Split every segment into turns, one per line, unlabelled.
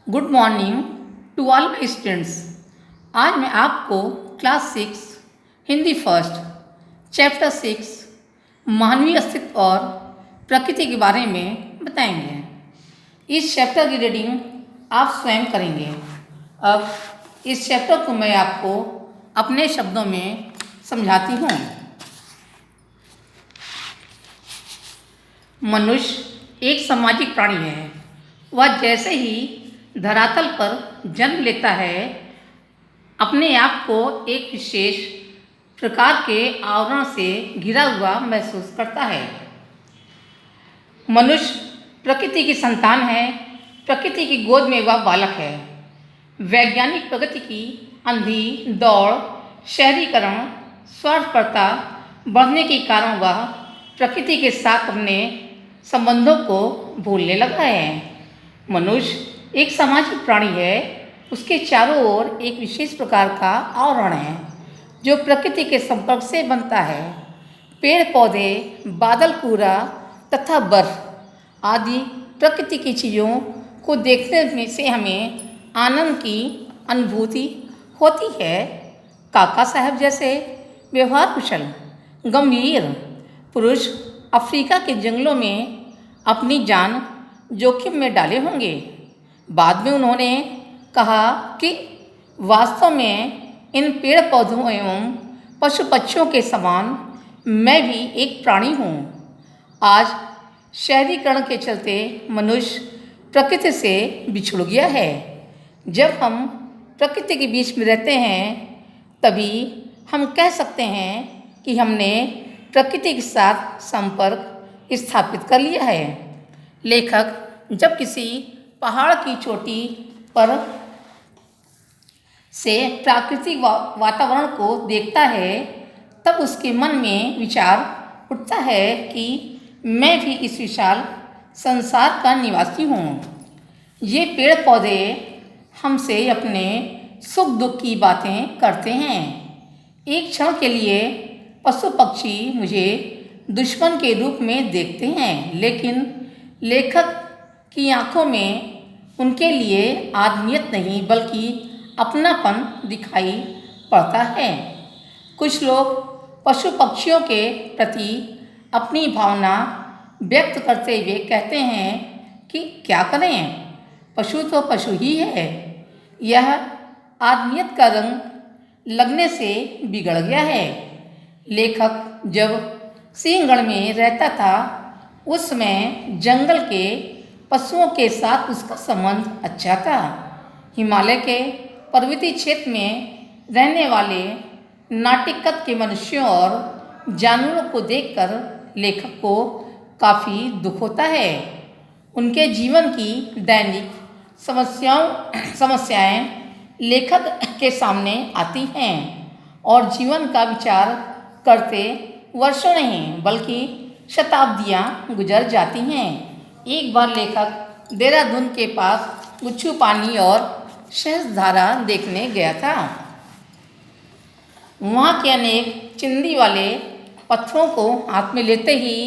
Good morning to all my students. आज मैं आपको क्लास 6 हिंदी फर्स्ट चैप्टर 6 मानवीय अस्तित्व और प्रकृति के बारे में बताएंगे। इस चैप्टर की रीडिंग आप स्वयं करेंगे। अब इस चैप्टर को मैं आपको अपने शब्दों में समझाती हूँ। मनुष्य एक सामाजिक प्राणी है। वह जैसे ही धरातल पर जन्म लेता है अपने आप को एक विशेष प्रकार के आवरण से घिरा हुआ महसूस करता है। मनुष्य प्रकृति की संतान है। प्रकृति की गोद में वह बालक है। वैज्ञानिक प्रगति की अंधी दौड़, शहरीकरण, स्वार्थपरता बढ़ने के कारण वह प्रकृति के साथ अपने संबंधों को भूलने लगा है। मनुष्य एक सामाजिक प्राणी है। उसके चारों ओर एक विशेष प्रकार का आवरण है जो प्रकृति के संपर्क से बनता है। पेड़ पौधे, बादल, पूरा तथा बर्फ आदि प्रकृति की चीज़ों को देखने से हमें आनंद की अनुभूति होती है। काका साहब जैसे व्यवहार कुशल, गंभीर पुरुष अफ्रीका के जंगलों में अपनी जान जोखिम में डाले होंगे। बाद में उन्होंने कहा कि वास्तव में इन पेड़ पौधों एवं पशु पक्षियों के समान मैं भी एक प्राणी हूँ। आज शहरीकरण के चलते मनुष्य प्रकृति से बिछुड़ गया है। जब हम प्रकृति के बीच में रहते हैं तभी हम कह सकते हैं कि हमने प्रकृति के साथ संपर्क स्थापित कर लिया है। लेखक जब किसी पहाड़ की चोटी पर से प्राकृतिक वातावरण को देखता है तब उसके मन में विचार उठता है कि मैं भी इस विशाल संसार का निवासी हूँ। ये पेड़ पौधे हमसे अपने सुख दुख की बातें करते हैं। एक क्षण के लिए पशु पक्षी मुझे दुश्मन के रूप में देखते हैं, लेकिन लेखक की आंखों में उनके लिए आदमियत नहीं बल्कि अपनापन दिखाई पड़ता है। कुछ लोग पशु पक्षियों के प्रति अपनी भावना व्यक्त करते हुए कहते हैं कि क्या करें, पशु तो पशु ही है। यह आदमियत का रंग लगने से बिगड़ गया है। लेखक जब सिंहगढ़ में रहता था उस समय जंगल के पशुओं के साथ उसका संबंध अच्छा था। हिमालय के पर्वतीय क्षेत्र में रहने वाले नाटिक कद के मनुष्यों और जानवरों को देखकर लेखक को काफ़ी दुख होता है। उनके जीवन की दैनिक समस्याएं लेखक के सामने आती हैं और जीवन का विचार करते वर्षों नहीं बल्कि शताब्दियां गुजर जाती हैं। एक बार लेखक देहरादून के पास गुच्छू पानी और सहस्त्रधारा देखने गया था। वहाँ के अनेक चिंदी वाले पत्थरों को हाथ में लेते ही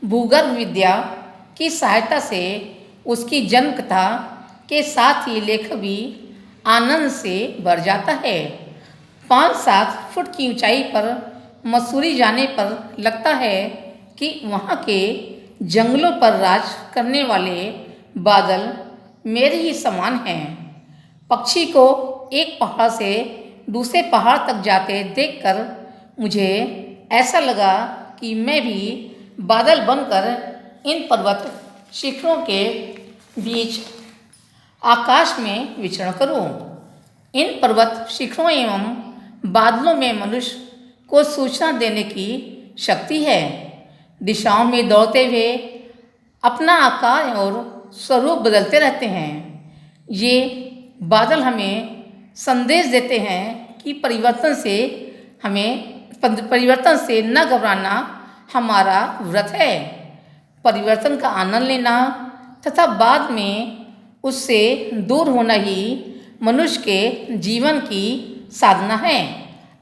भूगर्भ विद्या की सहायता से उसकी जन्म कथा के साथ ही लेखक भी आनंद से भर जाता है। 5-7 फुट की ऊंचाई पर मसूरी जाने पर लगता है कि वहाँ के जंगलों पर राज करने वाले बादल मेरे ही समान हैं। पक्षी को एक पहाड़ से दूसरे पहाड़ तक जाते देखकर मुझे ऐसा लगा कि मैं भी बादल बनकर इन पर्वत शिखरों के बीच आकाश में विचरण करूं। इन पर्वत शिखरों एवं बादलों में मनुष्य को सूचना देने की शक्ति है। दिशाओं में दौड़ते हुए अपना आकार और स्वरूप बदलते रहते हैं। ये बादल हमें संदेश देते हैं कि परिवर्तन से न घबराना हमारा व्रत है। परिवर्तन का आनंद लेना तथा बाद में उससे दूर होना ही मनुष्य के जीवन की साधना है।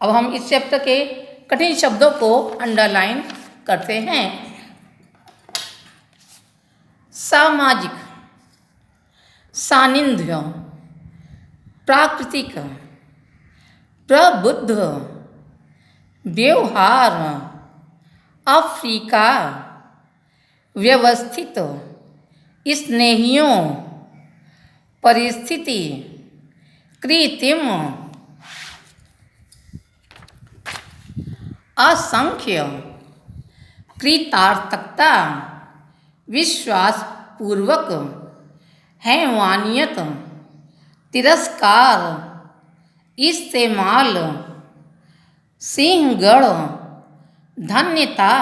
अब हम इस चैप्टर के कठिन शब्दों को अंडरलाइन करते हैं। सामाजिक सानिध्य, प्राकृतिक, प्रबुद्ध, व्यवहार, अफ्रीका, व्यवस्थित, स्नेहियों, परिस्थिति, कृत्रिम, असंख्य, कृतार्थकता, विश्वासपूर्वक, हैवानियत, तिरस्कार, इस्तेमाल, सिंहगढ़, धन्यता,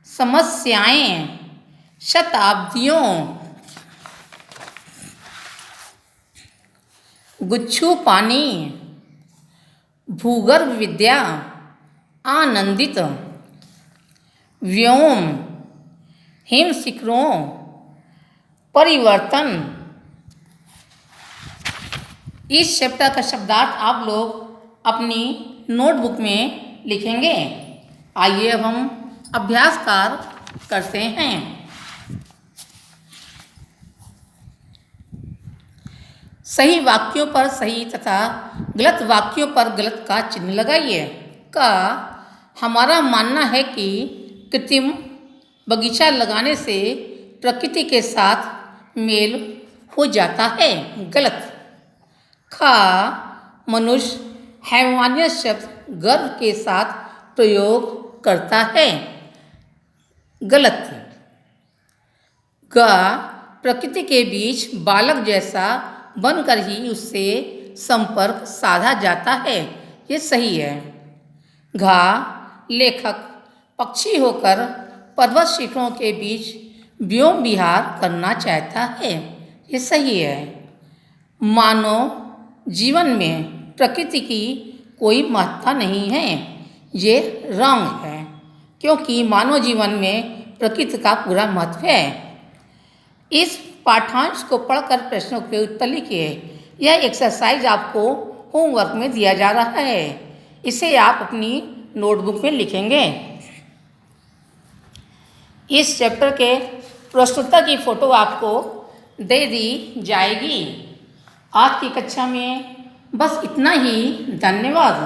समस्याएं, शताब्दियों, गुच्छू पानी, भूगर्भ विद्या, आनंदित, व्योम, हिम शिखरों, परिवर्तन। इस चैप्टर का शब्दार्थ आप लोग अपनी नोटबुक में लिखेंगे। आइए अब हम अभ्यास कार्य करते हैं। सही वाक्यों पर सही तथा गलत वाक्यों पर गलत का चिन्ह लगाइए। का हमारा मानना है कि कृत्रिम बगीचा लगाने से प्रकृति के साथ मेल हो जाता है, गलत। खा मनुष्य हैवानियत शब्द गर्व के साथ प्रयोग करता है, गलत। ग प्रकृति के बीच बालक जैसा बनकर ही उससे संपर्क साधा जाता है, ये सही है। घा लेखक पक्षी होकर पर्वत शिखरों के बीच व्योम विहार करना चाहता है, ये सही है। मानव जीवन में प्रकृति की कोई महत्ता नहीं है, ये रॉन्ग है, क्योंकि मानव जीवन में प्रकृति का पूरा महत्व है। इस पाठांश को पढ़कर प्रश्नों के उत्तर लिखिए। यह एक्सरसाइज आपको होमवर्क में दिया जा रहा है, इसे आप अपनी नोटबुक में लिखेंगे। इस चैप्टर के प्रस्तुता की फ़ोटो आपको दे दी जाएगी। आज की कक्षा में बस इतना ही। धन्यवाद।